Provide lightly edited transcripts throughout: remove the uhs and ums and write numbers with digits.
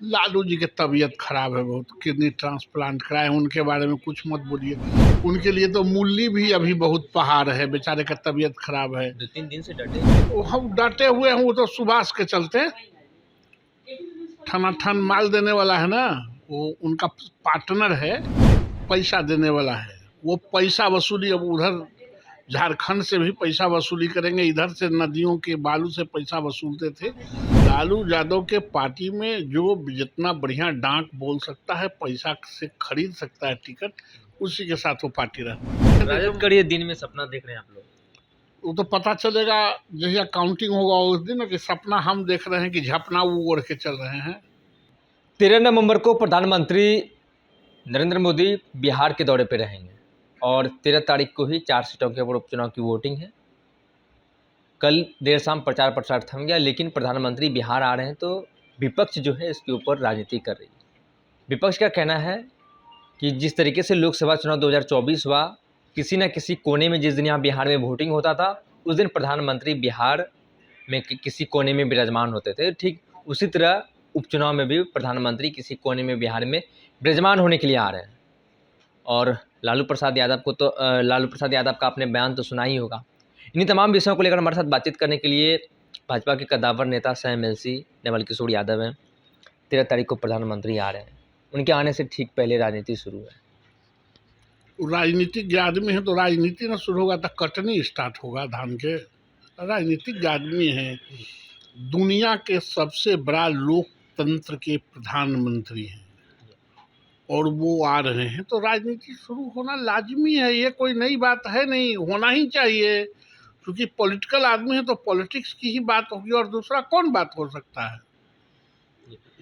लालू जी की तबीयत खराब है बहुत, किडनी ट्रांसप्लांट कराए, उनके बारे में कुछ मत बोलिए। उनके लिए तो मूली भी अभी बहुत पहाड़ है, बेचारे का तबीयत खराब है। 2-3 दिन से डटे हुए हैं। वो हम डटे हुए हैं, वो तो सुभाष के चलते ठन माल देने वाला है ना, वो उनका पार्टनर है, पैसा देने वाला है। वो पैसा वसूली अब उधर झारखंड से भी पैसा वसूली करेंगे, इधर से नदियों के बालू से पैसा वसूलते थे। लालू यादव के पार्टी में जो जितना बढ़िया डांक बोल सकता है, पैसा से खरीद सकता है टिकट, उसी के साथ वो पार्टी रहती राजद है। का ये दिन में सपना देख रहे हैं आप लोग। वो तो पता चलेगा जैसे काउंटिंग होगा उस दिन कि सपना हम देख रहे हैं कि झपना वो ओढ़ के चल रहे हैं। 13 नवंबर को प्रधानमंत्री नरेंद्र मोदी बिहार के दौरे पर रहेंगे और 13 तारीख को ही 4 सीटों के ऊपर उपचुनाव की वोटिंग है। कल देर शाम प्रचार प्रसार थम गया, लेकिन प्रधानमंत्री बिहार आ रहे हैं तो विपक्ष जो है इसके ऊपर राजनीति कर रही है। विपक्ष का कहना है कि जिस तरीके से लोकसभा चुनाव 2024 हुआ, किसी न किसी कोने में जिस दिन यहाँ बिहार में वोटिंग होता था, उस दिन प्रधानमंत्री बिहार में किसी कोने में विराजमान होते थे। ठीक उसी तरह उपचुनाव में भी प्रधानमंत्री किसी कोने में बिहार में विराजमान होने के लिए आ रहे हैं। और लालू प्रसाद यादव का आपने बयान तो सुना ही होगा। इन्हीं तमाम विषयों को लेकर हमारे साथ बातचीत करने के लिए भाजपा के कद्दावर नेता सह एमएलसी नवल किशोर यादव हैं। 13 तारीख को प्रधानमंत्री आ रहे हैं, उनके आने से ठीक पहले राजनीति शुरू है। राजनीतिक आदमी है तो राजनीति ना शुरू होगा तो कटनी स्टार्ट होगा धान के। राजनीतिक आदमी है, दुनिया के सबसे बड़ा लोकतंत्र के प्रधानमंत्री हैं और वो आ रहे हैं तो राजनीति शुरू होना लाजमी है। ये कोई नई बात है नहीं, होना ही चाहिए, क्योंकि पॉलिटिकल आदमी है तो पॉलिटिक्स की ही बात होगी और दूसरा कौन बात हो सकता है।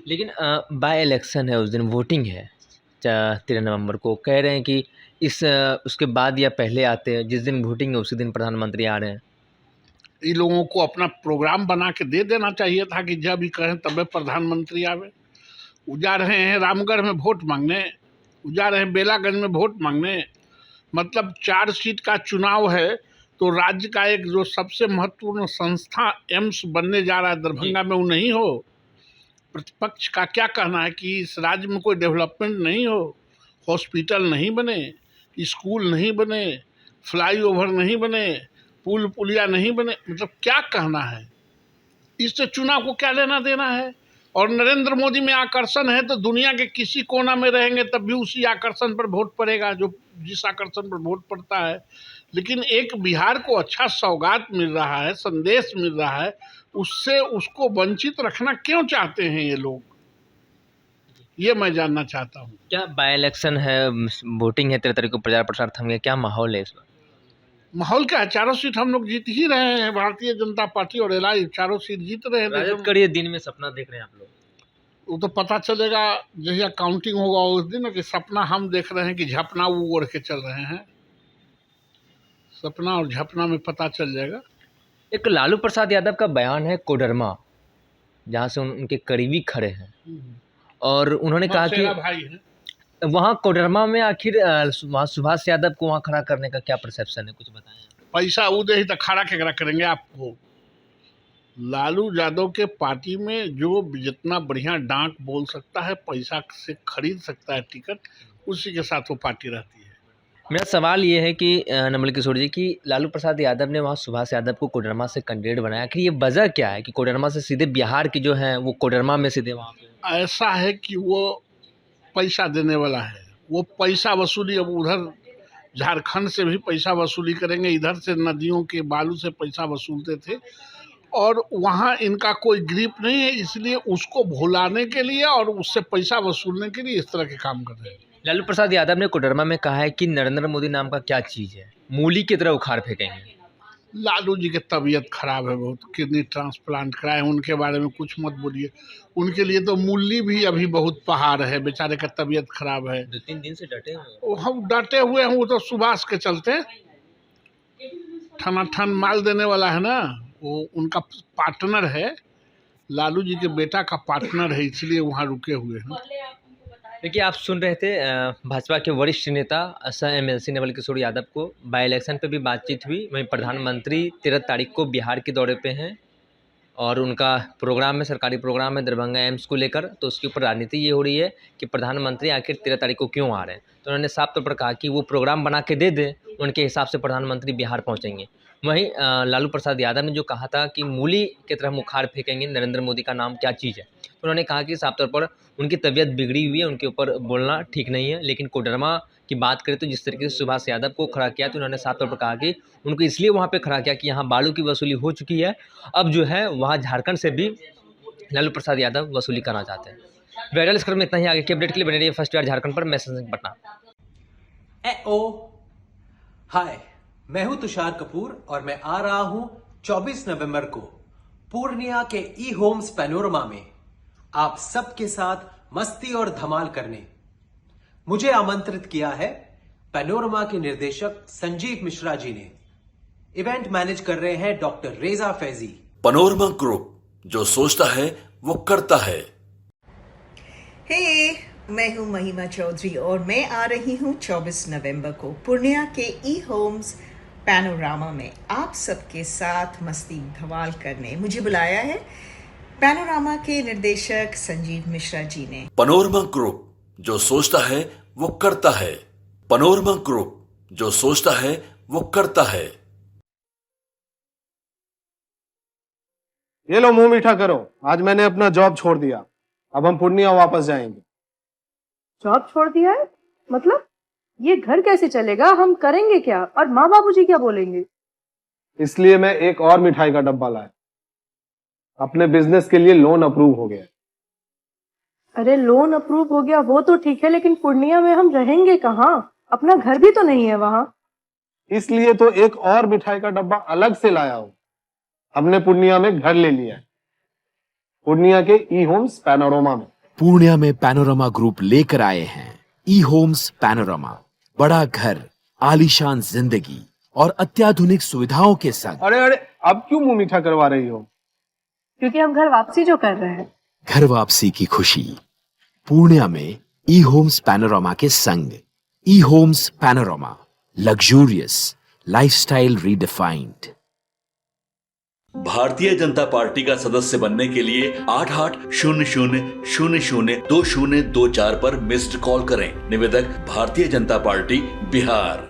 लेकिन बाय इलेक्शन है, उस दिन वोटिंग है 13 नवंबर को। कह रहे हैं कि उसके बाद या पहले आते हैं, जिस दिन वोटिंग है उसी दिन प्रधानमंत्री आ रहे हैं। इन लोगों को अपना प्रोग्राम बना के दे देना चाहिए था कि जब भी कहें तब प्रधानमंत्री आवे। जा रहे हैं रामगढ़ में वोट मांगने, जा रहे हैं बेलागंज में वोट मांगने, मतलब 4 सीट का चुनाव है तो राज्य का एक जो सबसे महत्वपूर्ण संस्था एम्स बनने जा रहा है दरभंगा में, वो नहीं हो। प्रतिपक्ष का क्या कहना है कि इस राज्य में कोई डेवलपमेंट नहीं हो, हॉस्पिटल नहीं बने, स्कूल नहीं बने, फ्लाईओवर नहीं बने, पुल पुलिया नहीं बने, मतलब क्या कहना है। इससे चुनाव को क्या लेना देना है। और नरेंद्र मोदी में आकर्षण है तो दुनिया के किसी कोना में रहेंगे तब भी उसी आकर्षण पर वोट पड़ेगा, जो जिस आकर्षण पर वोट पड़ता है। लेकिन एक बिहार को अच्छा सौगात मिल रहा है, संदेश मिल रहा है, उससे उसको वंचित रखना क्यों चाहते हैं ये लोग, ये मैं जानना चाहता हूँ। क्या बाय इलेक्शन है, वोटिंग है 13 तारीख को, प्रचार प्रसार थम गया, क्या माहौल है इस बार? माहौल क्या है, चारों सीट हम लोग जीत ही रहे हैं, भारतीय जनता पार्टी और एलआई चारों सीट जीत रहे हैं। राजद का ये दिन में सपना देख रहे हैं आप लोग। वो तो पता चलेगा जैसे काउंटिंग होगा उस दिन कि सपना हम देख रहे हैं कि झपना वो ओढ़ के चल रहे हैं। सपना और झपना में पता चल जाएगा। एक लालू प्रसाद यादव का बयान है कोडरमा, जहाँ से उनके करीबी खड़े हैं, और उन्होंने कहा कि भाई है वहाँ कोडरमा में आखिर वहाँ सुभाष यादव को वहाँ खड़ा करने का क्या परसेप्शन है, कुछ बताएं। पैसा उदे ही तो खड़ा केकरा करेंगे आपको। लालू यादव के पार्टी में जो जितना बढ़िया डांक बोल सकता है, पैसा से खरीद सकता है टिकट, उसी के साथ वो पार्टी रहती है। मेरा सवाल ये है कि नवल किशोर जी, की लालू प्रसाद यादव ने वहाँ सुभाष यादव को कोडरमा से कैंडिडेट बनाया, कि ये वजह क्या है कि कोडरमा से सीधे बिहार की जो है वो कोडरमा में सीधे वहाँ पे? ऐसा है कि वो पैसा देने वाला है, वो पैसा वसूली अब उधर झारखंड से भी पैसा वसूली करेंगे, इधर से नदियों के बालू से पैसा वसूलते थे और वहाँ इनका कोई ग्रिप नहीं है, इसलिए उसको भुलाने के लिए और उससे पैसा वसूलने के लिए इस तरह के काम कर रहे हैं। लालू प्रसाद यादव ने कोडरमा में कहा है कि नरेंद्र मोदी नाम का क्या चीज़ है, मूली की तरह उखाड़ फेंकेंगे। लालू जी की तबीयत खराब है बहुत, किडनी ट्रांसप्लांट कराए, उनके बारे में कुछ मत बोलिए। उनके लिए तो मूली भी अभी बहुत पहाड़ है, बेचारे का तबीयत खराब है। 2-3 दिन से डटे हुए हैं। वो हम डटे हुए हैं, वो तो सुभाष के चलते ठन माल देने वाला है ना, वो उनका पार्टनर है, लालू जी के बेटा का पार्टनर है, इसलिए वहाँ रुके हुए हैं। देखिए, आप सुन रहे थे भाजपा के वरिष्ठ नेता सह एमएलसी नवल किशोर यादव को। बाय इलेक्शन पे भी बातचीत हुई, वहीं प्रधानमंत्री 13 तारीख को बिहार के दौरे पे हैं और उनका प्रोग्राम है, सरकारी प्रोग्राम है दरभंगा एम्स को लेकर। तो उसके ऊपर राजनीति ये हो रही है कि प्रधानमंत्री आखिर 13 तारीख को क्यों आ रहे हैं। तो उन्होंने साफ तौर पर कहा कि वो प्रोग्राम बना के दे दें, उनके हिसाब से प्रधानमंत्री बिहार पहुंचेंगे। वहीं लालू प्रसाद यादव ने जो कहा था कि मूली की तरह मुखार फेंकेंगे नरेंद्र मोदी का नाम क्या चीज़ है, तो उन्होंने कहा कि साफ तौर पर उनकी तबीयत बिगड़ी हुई है, उनके ऊपर बोलना ठीक नहीं है। लेकिन कोडरमा की बात करें तो जिस तरीके से सुभाष यादव को खड़ा किया, तो उन्होंने साफ तौर पर कहा कि उनको इसलिए वहाँ पे खड़ा किया कि यहाँ बालू की वसूली हो चुकी है, अब जो है वहाँ झारखंड से भी लालू प्रसाद यादव वसूली करना चाहते हैं। वायरल इस क्रम में इतना ही। आगे के अपडेट के लिए बने रहिए फर्स्ट बार झारखंड पर। मैं संजय पटना। हाय, मैं हूं तुषार कपूर और मैं आ रहा हूं 24 नवंबर को पूर्णिया के ई होम्स पैनोरमा में आप सबके साथ मस्ती और धमाल करने। मुझे आमंत्रित किया है पैनोरमा के निर्देशक संजीव मिश्रा जी ने। इवेंट मैनेज कर रहे हैं डॉक्टर रेजा फैजी। पैनोरमा ग्रुप, जो सोचता है वो करता है। हे, मैं हूं महिमा चौधरी और मैं आ रही हूं 24 नवंबर को पूर्णिया के ई होम्स पैनोरामा में आप सबके साथ मस्ती धमाल करने। मुझे बुलाया है पैनोरामा के निर्देशक संजीव मिश्रा जी ने। पैनोरमा ग्रुप, जो सोचता है वो करता है। पैनोरमा ग्रुप, जो सोचता है वो करता है। ये लो, मुंह मीठा करो। आज मैंने अपना जॉब छोड़ दिया, अब हम पूर्णिया वापस जाएंगे। जॉब छोड़ दिया है? मतलब ये घर कैसे चलेगा? हम करेंगे क्या? और माँ बाबूजी क्या बोलेंगे? इसलिए मैं एक और मिठाई का डब्बा लाया। अपने बिजनेस के लिए लोन अप्रूव हो गया। अरे लोन अप्रूव हो गया वो तो ठीक है, लेकिन पूर्णिया में हम रहेंगे कहाँ? अपना घर भी तो नहीं है वहाँ। इसलिए तो एक और मिठाई का डब्बा अलग से लाया हूँ। हमने पूर्णिया में घर ले लिया है, पूर्णिया के ई होम्स पैनोरमा में। पूर्णिया में पैनोरमा ग्रुप लेकर आए हैं ई होम्स पैनोरमा। बड़ा घर, आलीशान जिंदगी और अत्याधुनिक सुविधाओं के संग। अरे अरे, अब क्यों मुंह मीठा करवा रही हो? क्योंकि हम घर वापसी जो कर रहे हैं। घर वापसी की खुशी पूर्णिया में ई होम्स पैनोरमा के संग। E homes panorama, luxurious lifestyle redefined. Bharatiya Janata party का सदस्य बनने के लिए 8800002024 पर मिस्ड कॉल करें। निवेदक भारतीय जनता पार्टी बिहार।